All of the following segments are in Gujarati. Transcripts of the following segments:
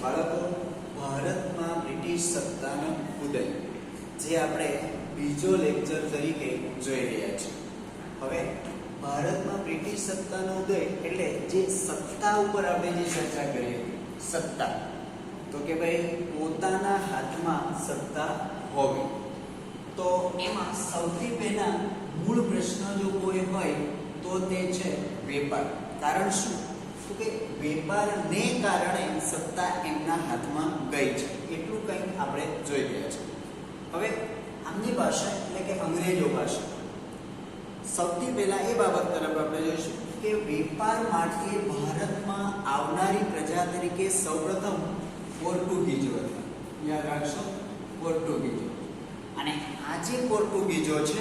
બાળકો, ભારતમાં બ્રિટિશ સત્તાનો ઉદય જે આપણે બીજો લેક્ચર તરીકે જોઈ રહ્યા છીએ. હવે ભારતમાં બ્રિટિશ સત્તાનો ઉદય એટલે જે સત્તા ઉપર આપણે જે ચર્ચા કરીએ, સત્તા તો કે ભાઈ પોતાના હાથમાં સત્તા હોવી. તો એમાં સૌથી પહેલા મૂળ પ્રશ્ન જો કોઈ હોય તો તે છે વેપાર. કારણ શું? તો કે વેપારને કારણે સત્તા એમના હાથમાં ગઈ છે, એટલું કંઈક આપણે જોઈ રહ્યા છે. હવે આમની ભાષા એટલે કે અંગ્રેજો ભાષા, સૌથી પહેલા એ બાબત તરફ આપણે જોઈશું કે વેપાર માટે ભારતમાં આવનારી પ્રજા તરીકે સૌપ્રથમ પોર્ટુગીઝો હતા. યાદ રાખશો, પોર્ટુગીઝો. અને આ જે પોર્ટુગીઝો છે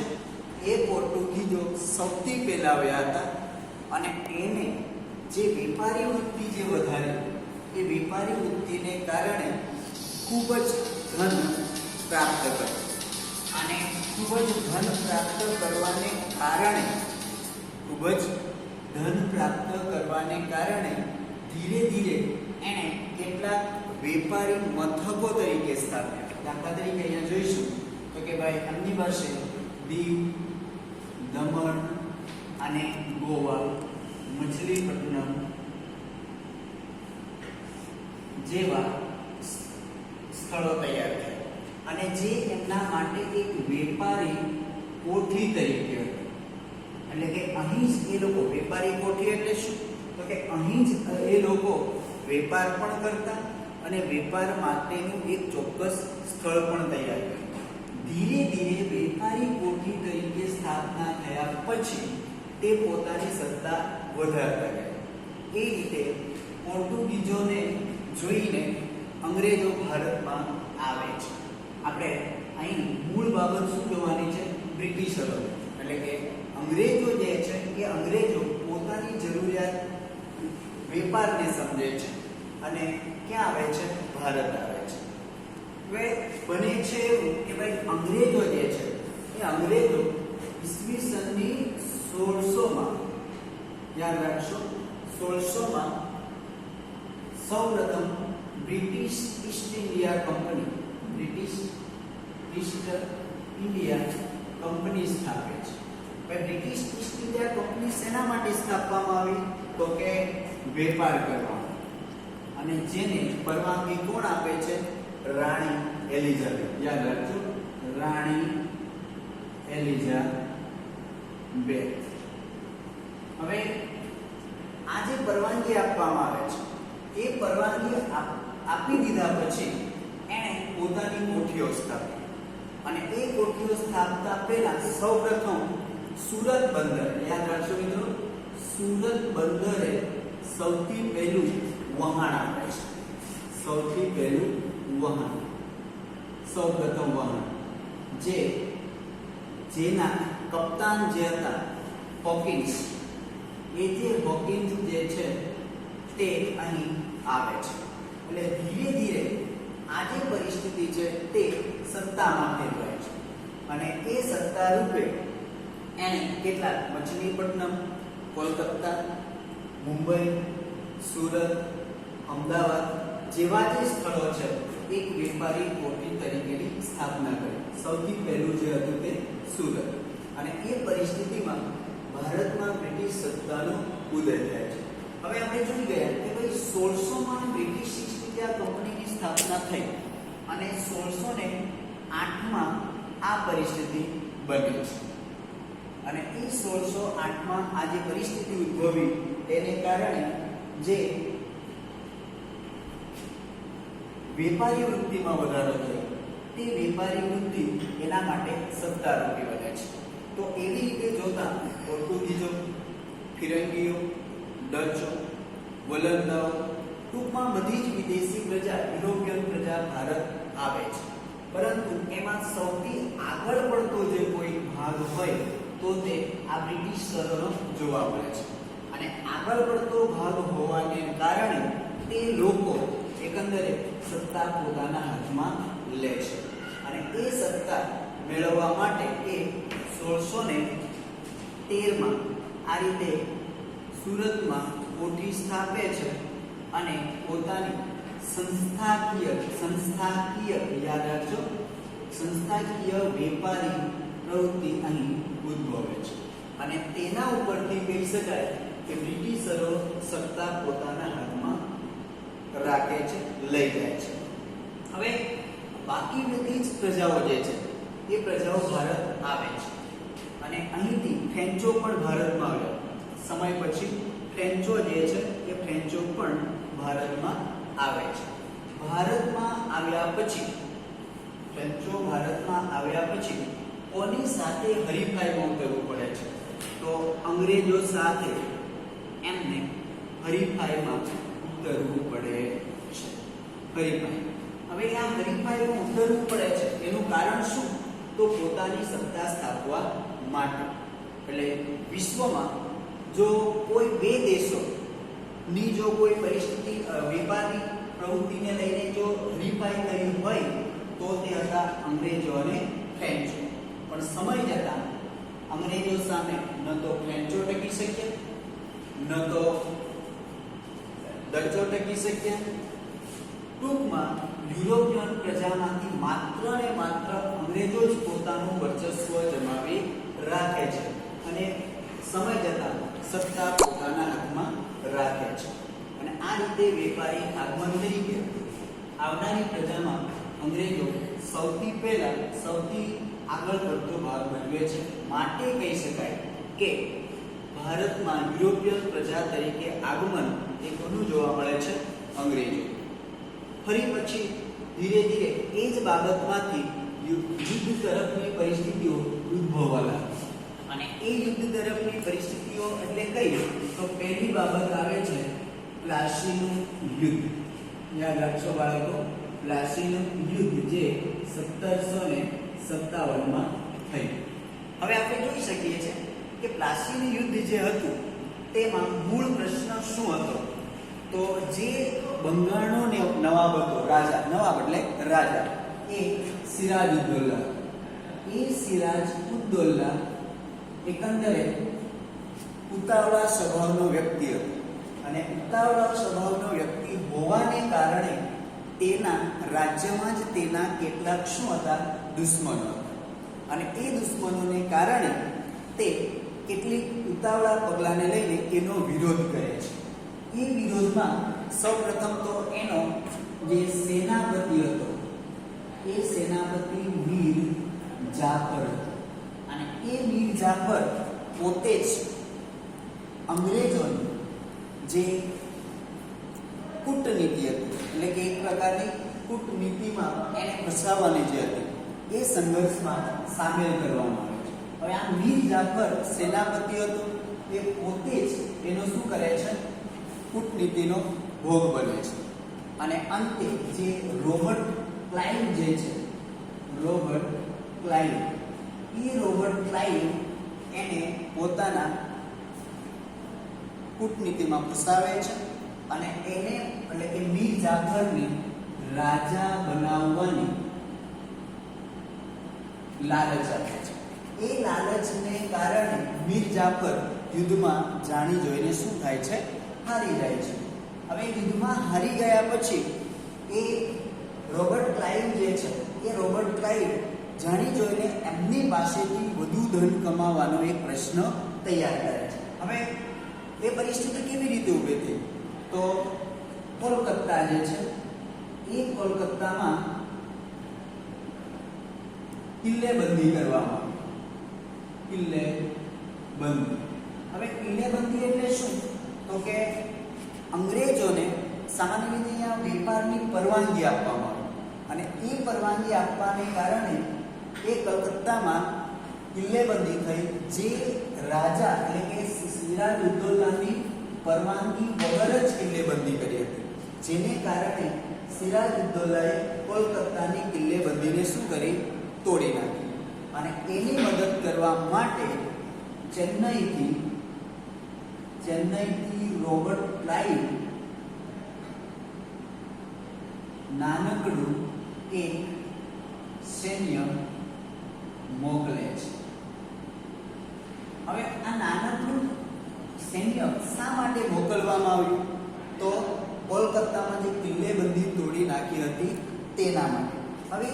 એ પોર્ટુગીઝો સૌથી પહેલા આવ્યા હતા અને એને જે વેપારી વૃત્તિ જે વધારી, એ વેપારી વૃત્તિને કારણે ખૂબ જ ધન પ્રાપ્ત કર્યું. અને ખૂબ જ ધન પ્રાપ્ત કરવાને કારણે ધીરે ધીરે એણે કેટલાક વેપારી મથકો તરીકે સ્થાપ્યા. દાખલા તરીકે અહીંયા જોઈશું તો કે ભાઈ એમની પાસે દીવ, દમણ અને ગોવા, મછલીપટ્ટનમ જેવા સ્થળો તૈયાર થયા. અને જે એમના માટે એક વેપારી કોઠી તરીકે હતી. એટલે કે અહીં જ એ લોકો, વેપારી કોઠી એટલે શું? તો કે અહીં જ એ લોકો વેપાર પણ કરતા અને વેપાર માટેનું એક ચોક્કસ સ્થળ પણ તૈયાર કર્યું. ધીરે ધીરે વેપારી કોઠી તરીકે સ્થાપના થયા પછી તે પોતાની સત્તા વધારતા ગયા. એ રીતે પોર્ટુગીઝોને જોઈને અંગ્રેજો ભારતમાં આવે છે. આપણે અહીં મૂળ બાબત શું જોવાની છે? બ્રિટિશરો એટલે કે અંગ્રેજો જે છે એ અંગ્રેજો પોતાની જરૂરિયાત વેપારને સમજે છે અને ક્યાં આવે છે? ભારત આવે છે. હવે બને છે એવું કે ભાઈ અંગ્રેજો જે છે એ અંગ્રેજો ઈસવીસનની 1600માં, યાદ રાખશો, 1600માં સૌપ્રથમ બ્રિટિશ ઈસ્ટ ઇન્ડિયા કંપની સ્થાપે છે. બ્રિટિશ ઈસ્ટ ઇન્ડિયા કંપની શેના માટે સ્થાપવામાં આવી? તો કે વેપાર કરવા. અને જેને પરવાનગી કોણ આપે છે? રાણી એલિઝાબેથ. યાદ રાખજો, રાણી એલિઝાબેથ. હવે આ જે પરવાનગી આપવામાં આવે છે, એ પરવાનગી આપી દીધા પછી એણે પોતાની કોઠીઓ સ્થાપી. અને એ કોઠીઓ સ્થાપતા પહેલા સૌપ્રથમ સુરત બંદર, યાદ રાખજો મિત્રો, સુરત બંદરે સૌથી પહેલું વહાણ આપે છે. સૌથી પહેલું વહાણ, સૌપ્રથમ વહાણ જેના કપ્તાન જે હતા હોકિન્સ, એ જે હોકિન્સ જે છે તે અહીં આવે છે. એટલે ધીરે ધીરે આ જે પરિસ્થિતિ છે તે સત્તામાં ફેરવાય છે. અને એ સત્તા રૂપે એણે કેટલાક મછલીપટ્ટનમ, કોલકાતા, મુંબઈ, સુરત, અમદાવાદ જેવા જે સ્થળો છે એક વેપારી કોઠી તરીકેની સ્થાપના કરી. સૌથી પહેલું જે હતું તે સુરત. અને એ પરિસ્થિતિમાં ભારતમાં બ્રિટિશ સત્તાનો ઉદય થાય છે. હવે આપણે જોઈ ગયા કે ભાઈ 1600માં બ્રિટિશ ઈસ્ટ ઇન્ડિયા કંપનીની સ્થાપના થઈ અને 1608માં આ પરિસ્થિતિ બની છે. અને એ 1608માં આ જે પરિસ્થિતિ ઉદ્ભવી તેને કારણે જે વેપારી વૃત્તિમાં વધારો થયો, તે વેપારી વૃત્તિ એના માટે સત્તારૂપી બને છે. તો એવી રીતે જોતા પોર્ટુગીઝો, ફિરંગીઓ, ડચો, વલંદાઓ, ટૂંકમાં બધી જ વિદેશી પ્રજા, યુરોપિયન પ્રજા ભારત આવે છે. પરંતુ એમાં સૌથી આગળ પડતો જે કોઈ ભાગ હોય તો તે આ બ્રિટિશ શહેરો જોવા મળે છે. અને આગળ પડતો ભાગ હોવાને કારણે તે લોકો એકંદરે સત્તા પોતાના હાથમાં લે છે. અને એ સત્તા મેળવવા માટે એ 1613માં આ રીતે સુરતમાં કોઠી સ્થાપે છે અને પોતાની સંસ્થાકીય યાદ રાખજો, સંસ્થાકીય વેપારી પ્રવૃત્તિ અહીં ઉદ્ભવે છે અને તેના ઉપરથી કહી શકાય કે બ્રિટિશરો સત્તા પોતાના હાથમાં રાખે છે, લઈ જાય છે. હવે બાકી બધી જ પ્રજાઓ જે છે એ પ્રજાઓ ભારત આવે છે અને અહીંથી ફ્રેન્ચો પણ ભારતમાં આવ્યા. સમય પછી ફ્રેન્ચો જે છે એ ફ્રેન્ચો પણ ભારતમાં આવે છે. ભારતમાં આવ્યા પછી ફ્રેન્ચો ભારતમાં આવ્યા પછી કોની સાથે હરીફાઈમાં ઉતરવું પડે છે? તો અંગ્રેજો સાથે એમને હરીફાઈમાં ઉતરવું પડે છે. હરીફાઈ. હવે આ હરીફાઈમાં ઉતરવું પડે છે એનું કારણ શું? તો પોતાની સત્તા સ્થાપવા માટે. એટલે વિશ્વમાં જો કોઈ બે દેશોની જો કોઈ પરિસ્થિતિ વેપારની પ્રવૃત્તિને લઈને જો હરીફાઈ કરી હોય તો તે હતા અંગ્રેજો અને ફ્રેન્ચો. પણ સમય જતાં અંગ્રેજો સામે ન તો ફ્રેન્ચો ટકી શક્યા, ન તો ડચો ટકી શક્યા. ટૂંકમાં યુરોપિયન પ્રજામાંથી માત્ર ને માત્ર અંગ્રેજો જ પોતાનું વર્ચસ્વ જમાવી રાખે છે અને સમય જતાં સત્તા પોતાના હાથમાં રાખે છે. અને આ રીતે વેપારી આગમન તરીકે આવનારી પ્રજામાં અંગ્રેજો સૌથી આગળ પડતો ભાગ ભજવે છે. માટે કહી શકાય કે ભારતમાં યુરોપિયન પ્રજા તરીકે આગમન એ ઘણું જોવા મળે છે અંગ્રેજો. ફરી પછી ધીરે ધીરે એ જ બાબતમાંથી યુદ્ધ તરફની પરિસ્થિતિઓ ઉદ્ભવવા લાગી. અને એ યુદ્ધ તરફની પરિસ્થિતિઓ એટલે કઈ? તો પહેલી બાબત આવે છે પ્લાસીનું યુદ્ધ. યાદ રાખશો બાળકો, પ્લાસીનું યુદ્ધ જે 1757માં થયું. હવે આપણે જોઈ શકીએ છીએ કે પ્લાસીનું યુદ્ધ જે હતું તેમાં મૂળ પ્રશ્ન શું હતો? તો જે બંગાળનો નવાબ હતો, નવાબ એટલે રાજા, એ સિરાજઉદ્દૌલા એકંદરે ઉતાવળા સ્વભાવનો વ્યક્તિ હતો અને ઉતાવળા સ્વભાવનો વ્યક્તિ હોવાને કારણે તેના રાજ્યમાં જ તેના કેટલાક શું હતા? દુશ્મનો હતા. અને એ દુશ્મનોને કારણે તે કેટલીક ઉતાવળા પગલાંને લઈને એનો વિરોધ કરે છે. એ વિરોધમાં સૌપ્રથમ તો એનો જે સેનાપતિ હતો એ સેનાપતિ મીર જાફર હતો. અને એ મીર જાફર પોતે જ અંગ્રેજોની જે કૂટનીતિ હતી, એટલે કે એક પ્રકારની કૂટનીતિમાં એને ફસાવવાની જે હતી એ સંઘર્ષમાં સામેલ કરવામાં આવે છે. હવે આ મીર જાફર સેનાપતિ હતો, એ પોતે જ એનો શું કરે છે? કૂટનીતિનો ભોગ બને છે. અને અંતે જે રોબર્ટ ક્લાઇવ જે છે, રોબર્ટ ક્લાઇવ એને પોતાના કૂટનીતિમાં ફસાવે છે અને એને એટલે કે મીર જાફરને રાજા બનાવવાની લાલચ આપે છે. એ લાલચને કારણે મીર જાફર યુદ્ધમાં જાણી જોઈને શું થાય છે? હારી જાય છે. હવે યુદ્ધમાં હારી ગયા પછી એ રોબર્ટ ક્લાઇવ જે છે એ રોબર્ટ ક્લાઇવ જાણી જોઈને એમની પાસેથી વધુ ધન કમાવાનો એક પ્રશ્ન તૈયાર કરે છે. હવે એ પરિસ્થિતિ કેવી રીતે ઊભી થઈ? તો કોલકાતા જે છે એ કોલકાતામાં કિલ્લેબંધી કરવામાં આવી. કિલ્લેબંધી. હવે કિલ્લેબંધી એટલે શું? તો કે અંગ્રેજોને સામાન્ય રીતે અહીંયા વેપારની પરવાનગી આપવામાં આવી અને એ પરવાનગી આપવાને કારણે એ કલકત્તામાં કિલ્લેબંધી થઈ, જે રાજા એટલે કે સિરાજઉદ્દૌલાની પરવાનગી વગર જ કિલ્લેબંધી કરી હતી. જેને કારણે સિરાજઉદ્દૌલાએ કોલકાતાની કિલ્લેબંધીને શું કરી? તોડી નાખી. અને એની મદદ કરવા માટે ચેન્નઈથી રોબર્ટ ક્લાઇવ નાનકડું એક સૈન્ય મોકલે છે. હવે આ નાનકડું સૈન્ય શા માટે મોકલવામાં આવ્યું? તો કોલકાતામાં જે કિલ્લેબંધી નાખી હતી તેના માટે. હવે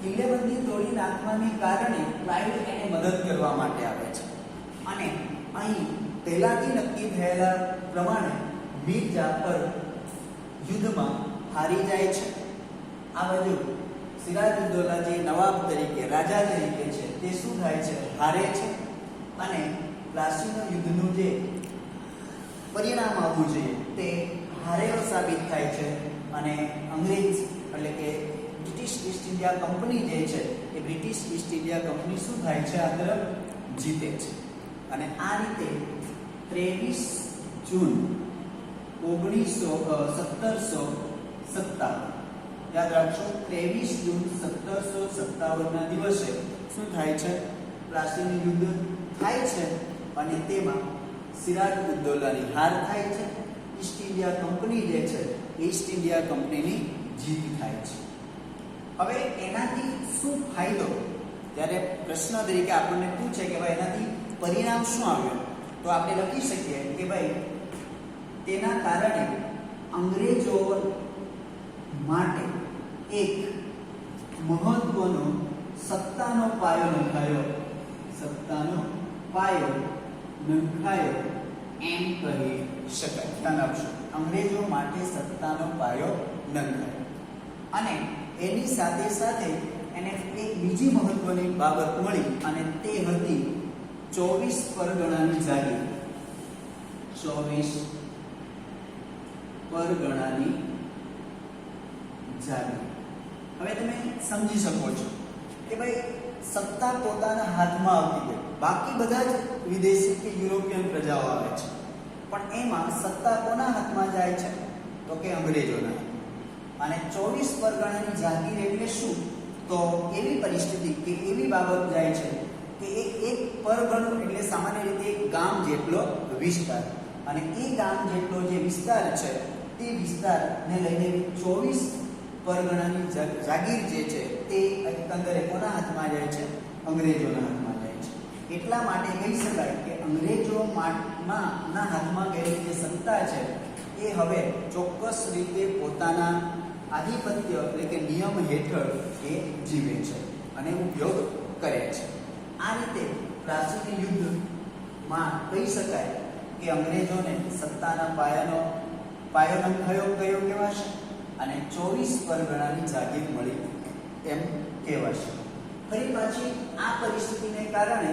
કિલ્લેબંધી તોડી નાખવાને કારણે ક્લાઇવ એને મદદ કરવા માટે આવે છે અને અહીં પહેલાથી નક્કી થયેલા પ્રમાણે મીર જાફર યુદ્ધમાં હારી જાય છે. આ બાજુ સિરાજુદ્દૌલા જે નવાબ તરીકે રાજા તરીકે છે તે શું થાય છે, હારે છે અને પ્લાસીના યુદ્ધનું જે પરિણામ આવવું જોઈએ તે હારેલો સાબિત થાય છે અને અંગ્રેજ એટલે કે બ્રિટિશ ઈસ્ટ ઇન્ડિયા કંપની જે છે એ બ્રિટિશ ઈસ્ટ ઇન્ડિયા કંપની શું થાય છે, આ તરફ જીતે છે. અને આ રીતે 23 જૂન 1757 યાદ રાખશો, 23 જૂન 1757 ના દિવસે શું થાય છે, પ્લાસીનું યુદ્ધ થાય છે અને તેમાં સિરાજુદ્દૌલાની હાર થાય છે. ઈસ્ટ ઇન્ડિયા કંપની જે છે ઈસ્ટ ઇન્ડિયા કંપનીની જીત થાય છે. હવે એનાથી શું ફાયદો, ત્યારે પ્રશ્ન તરીકે આપણને પૂછે કે ભાઈ એનાથી પરિણામ શું આવ્યું, તો આપણે લખી શકીએ કે ભાઈ તેના કારણે અંગ્રેજો માટે એક મહત્વનો સત્તાનો પાયો નંખાયો, સત્તાનો પાયો નંખાયો એમ કહી શકાય. ધ્યાન આપશો, અંગ્રેજો માટે સત્તાનો પાયો નંખાયો અને એની સાથે સાથે એને એક બીજી મહત્વની બાબત મળી અને તે હતી 24 પરગણાની જાગીર. 24 પરગણાની જાગીર. હવે તમે સમજી શકો છો કે ભાઈ સત્તા પોતાના હાથમાં આવતી ગઈ, બાકી બધા જ વિદેશી કે યુરોપિયન પ્રજાઓ આવે છે, પણ એમાં સત્તા કોના હાથમાં જાય છે, તો કે અંગ્રેજોના. અને 24 પરગણાની જાગીર એટલે શું, તો એવી પરિસ્થિતિ કે એવી બાબત જાય છે કે એક પરગણું એટલે સામાન્ય રીતે એક ગામ જેટલો વિસ્તાર, અને એ ગામ જેટલો જે વિસ્તાર છે તે વિસ્તારને લઈને 24 પરગણાની જાગીર જે છે તે એકંદરે કોના હાથમાં જાય છે, અંગ્રેજોના હાથમાં જાય છે. એટલા માટે કહી શકાય કે અંગ્રેજોના હાથમાં ગયેલી જે સત્તા છે એ હવે ચોક્કસ રીતે પોતાના આધિપત્ય એટલે કે નિયમ હેઠળ એ જીવે છે અને ઉપયોગ કરે છે. આ રીતે પ્લાસીનું યુદ્ધમાં કહી શકાય કે અંગ્રેજોને સત્તાના પાયો નંખાયો કયો કહેવાશે અને 24 પરગણાની જાગીર મળી એમ કહેવાશે. ફરી પાછી આ પરિસ્થિતિને કારણે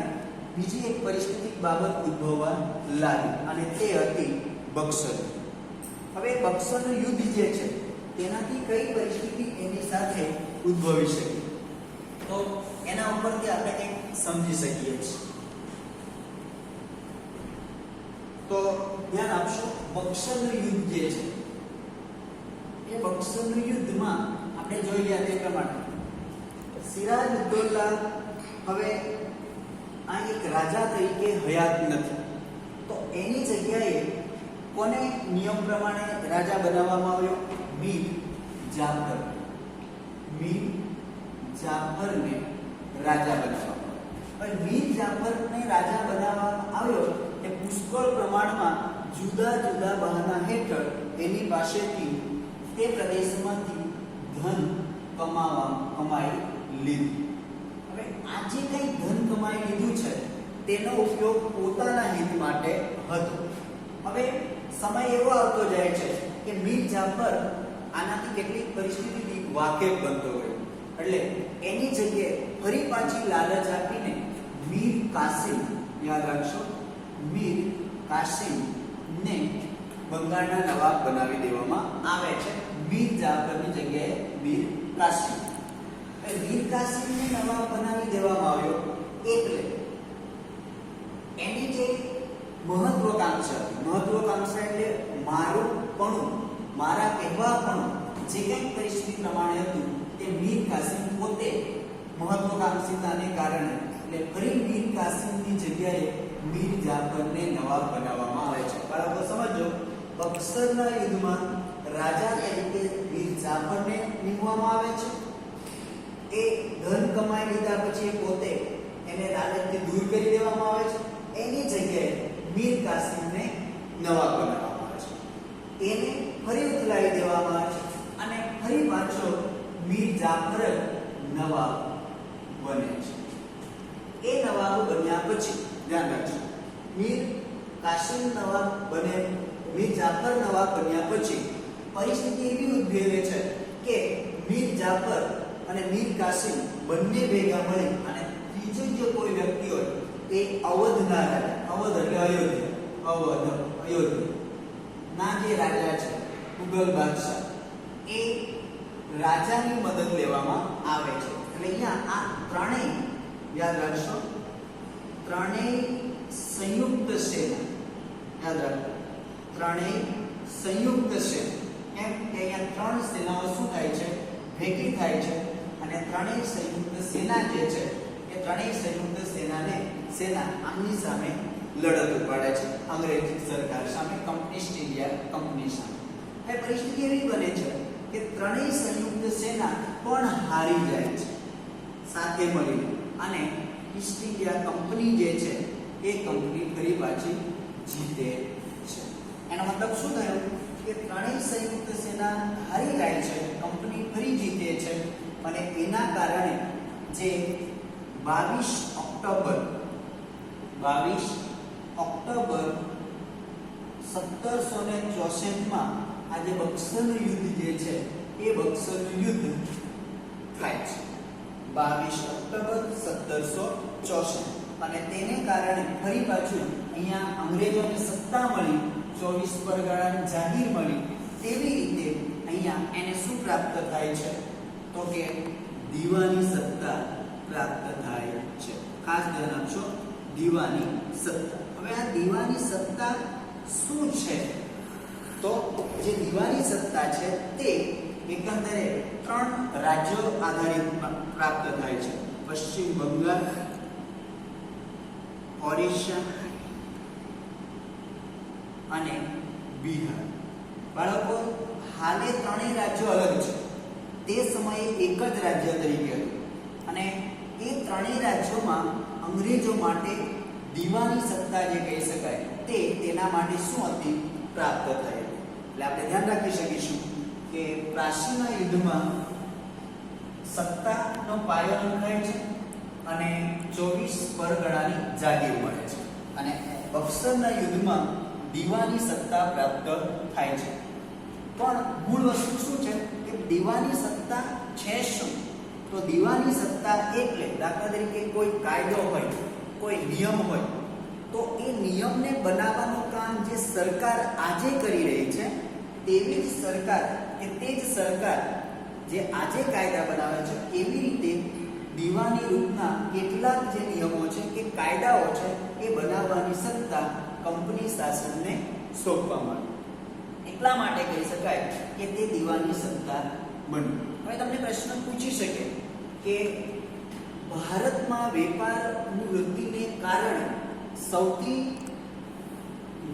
બીજી એક પરિસ્થિતિ બાબત ઉદ્ભવવા લાગી અને તે હતી બક્સર. હવે બક્સરનું યુદ્ધ જે છે તેનાથી કઈ પરિસ્થિતિ એની સાથે ઉદ્ભવી શકે, તો એના ઉપરથી આપણે કંઈક સમજી શકીએ છીએ. તો ધ્યાન આપશો, બક્સરનું યુદ્ધ જે છે એ બક્સરનું યુદ્ધમાં આપણે જોઈ ગયા તે પ્રમાણે સિરાજુદ્દૌલા હવે આ એક રાજા તરીકે હયાત નથી, તો એની જગ્યાએ કોને નિયમ પ્રમાણે રાજા બનાવવામાં આવ્યો, મીર જાફર. મીર જાફરને રાજા બનાવવામાં આવ્યો. મીર જાફરને રાજા બનાવવામાં આવ્યો એ પુષ્કળ પ્રમાણમાં જુદા જુદા બહાના હેઠળ એની પાસેથી તે પ્રદેશમાંથી ધન કમાઈ લીધું. હવે આ જે કંઈ ધન કમાઈ લીધું છે તેનો ઉપયોગ પોતાના હિત માટે હતો. હવે સમય એવો આવતો જાય છે કે મીર જાફર આનાથી કેટલીક પરિસ્થિતિથી વાકેફ બનતો ગયો, એટલે એની જગ્યાએ ફરી પાછી લાલચ આપીને મીર કાસિમ, યાદ રાખશો, મીર કાસિમને બંગાળના નવાબ બનાવી દેવામાં આવે છે. મીર જાફરની જગ્યાએ મીર કાસિમ. મીર કાસિમને નવાબ બનાવી દેવામાં આવ્યો એટલે એની જે મહત્વકાંક્ષા એટલે મારું પણ, મારા કહેવા પણ જે કંઈક પરિસ્થિતિ પ્રમાણે હતું તે મીર કાસિમ પોતે મહત્વકાંક્ષિતાને કારણે એટલે ફરી મીર કાસિમની જગ્યાએ મીર જાફરને નવાબ બનાવવામાં આવે છે. બાળકો સમજો, બક્સરના યુદ્ધમાં રાજા તરીકે મીર જાફરને નીમવામાં આવે છે. એ ધન કમાઈ લીધા પછી પોતે એને લાલચથી દૂર કરી દેવામાં આવે છે. એની જગ્યાએ મીર કાસિમને નવાબ બનાવવામાં આવે છે. એને ફરી ઉથલાવી દેવામાં આવે છે અને ફરી જાફર નવાબ બને છે. એ નવાબ બન્યા પછી ધ્યાન રાખજો, મીર કાસિમ નવાબ બને, મીર જાફર નવાબ બન્યા પછી પરિસ્થિતિ એવી ઉદ્ભવે છે કે મીર જાફર અને મીર કાસિમ બંને ભેગા મળી અને ત્રીજો જો કોઈ વ્યક્તિ હોય એ અવધના રાજા, અવધ એટલે અયોધ્યા, અયોધ્યા ના જે રાજા છે મુગલ બાદશાહ, એ રાજાની મદદ લેવામાં આવે છે. એટલે અહીંયા આ ત્રણેય યાદ રાખશો, ત્રણેય સંયુક્ત સેના, યાદ રાખો ત્રણેય સંયુક્ત સેના. એમ કે અહીંયા ત્રણ સેનાઓ શું થાય છે, ભેગી થાય છે અને ત્રણેય સંયુક્ત સેના જે છે એ ત્રણેય સંયુક્ત સેના આમની સામે લડત ઉપાડે છે, અંગ્રેજ સરકાર સામે, કંપની ઈસ્ટ ઇન્ડિયા કંપની સામે. એ પરિસ્થિતિ એવી બને છે કે ત્રણેય સંયુક્ત સેના પણ હારી જાય છે સાથે મળીને, અને ઈસ્ટ ઇન્ડિયા કંપની જે છે એ કંપની ફરી પાછી જીતે છે. એનો મતલબ શું થયો કે ત્રણેય સંયુક્ત સેના હારી જાય છે, કંપની ફરી જીતે છે અને એના કારણે જે 22 ઓક્ટોબર 1764 માં આ જે બક્સરનું યુદ્ધ જે છે એ બક્સરનું યુદ્ધ થાય છે. 22 ઓક્ટોબર 1764 અને તેને કારણે ફરી પાછું અહીંયા અંગ્રેજોને સત્તા મળી, 24 પરગણાની જાગીર મળી. તેવી રીતે અહીંયા એને શું પ્રાપ્ત થાય છે તો કે દીવાની સત્તા પ્રાપ્ત થાય છે. ખાસ ધ્યાન આપશો, દીવાની સત્તા. હવે આ દીવાની સત્તા શું છે તો જે દીવાની સત્તા છે તે એકંદરે 3 રાજ્યો આધારિત પ્રાપ્ત થાય છે, પશ્ચિમ બંગાળ, ઓરિસ્સા અને બિહાર. બાળકો હાલે ત્રણેય રાજ્યો અલગ છે, તે સમયે એક જ રાજ્ય તરીકે હતું અને એ ત્રણેય રાજ્યોમાં અંગ્રેજો માટે દીવાની સત્તા જે કહી શકાય તે તેના માટે શું હતી, પ્રાપ્ત થઈ. એટલે આપણે ધ્યાન રાખી શકીશું કે પ્રાચીન યુદ્ધમાં સત્તાનો પાયો નંખાય છે અને 24 પરગણાની જાગીર મળે છે અને બક્સરના યુદ્ધમાં દીવાની સત્તા પ્રાપ્ત થાય છે. પણ મૂળ વસ્તુ શું છે કે દીવાની સત્તા છે શું, તો દીવાની સત્તા એટલે દાખલા તરીકે કોઈ કાયદો હોય, કોઈ નિયમ હોય, તો એ નિયમને બનાવવાનું કામ જે સરકાર આજે કરી રહી છે તેવી જ સરકાર કે તે જ સરકાર જે આજે કાયદા બનાવે છે એવી રીતે દીવાની રૂપના કેટલાક જે નિયમો છે કે કાયદાઓ છે એ બનાવવાની સત્તા કંપની શાસનને સોંપવામાં આવી. એટલા માટે કહી શકાય કે તે દીવાની સત્તા બની. હવે તમને પ્રશ્ન પૂછી શકે કે ભારતમાં વેપારની વૃદ્ધિને કારણે સૌથી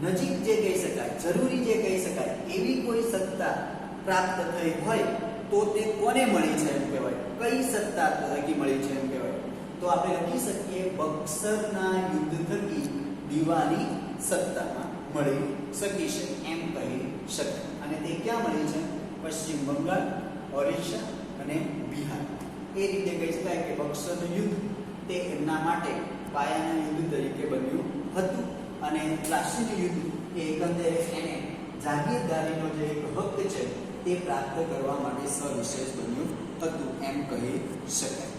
નજીક જે કહી શકાય, જરૂરી જે કહી શકાય એવી કોઈ સત્તા પ્રાપ્ત થઈ હોય તો તે કોને મળી છે એમ કહેવાય, કઈ સત્તા થકી મળી છે એમ કહેવાય, તો આપણે લખી શકીએ બક્સરના યુદ્ધ થકી દીવાની સત્તામાં મળી શકી છે એમ કહી શકાય. અને તે ક્યાં મળી છે, પશ્ચિમ બંગાળ, ઓરિસ્સા અને બિહાર. એ રીતે કહી શકાય કે બક્સરનું યુદ્ધ તે એમના માટે પાયાના યુદ્ધ તરીકે બન્યું હતું અને પ્લાસીનું યુદ્ધ એ એકંદરે એને જાગીરદારીનો જે એક હક છે તે પ્રાપ્ત કરવા માટે સવિશેષ બન્યું હતું એમ કહી શકાય.